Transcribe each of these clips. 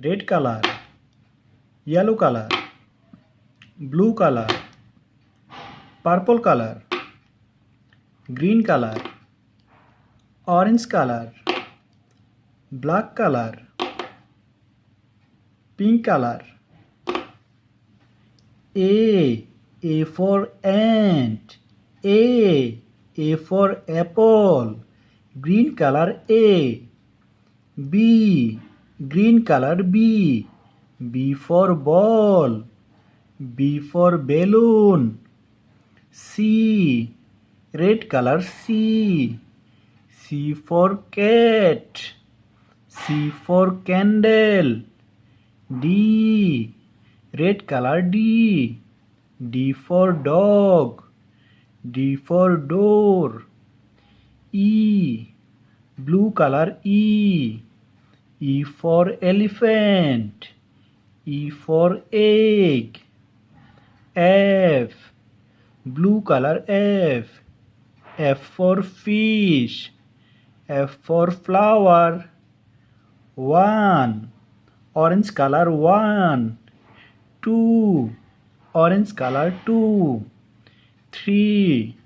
red color, yellow color, blue color, purple color, green color, orange color, black color, pink color. A for ant. A for apple. Green color A. B, green color B. B for ball. B for balloon. C, red color C. C for cat. C for candle. D, red color D. D for dog. D for door. E, blue color E. E for elephant. E for egg. F, blue color F. F for fish. F for flower. 1, orange color 1. 2, orange color 2. 3,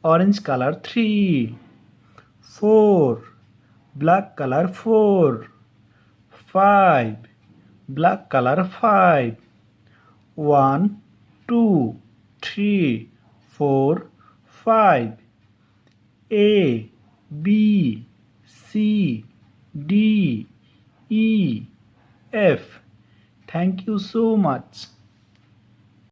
orange color 3. 4, black color 4. 5, black color 5. 1, 2, 3, 4, 5. A, B, C, D, E, F. Thank you so much.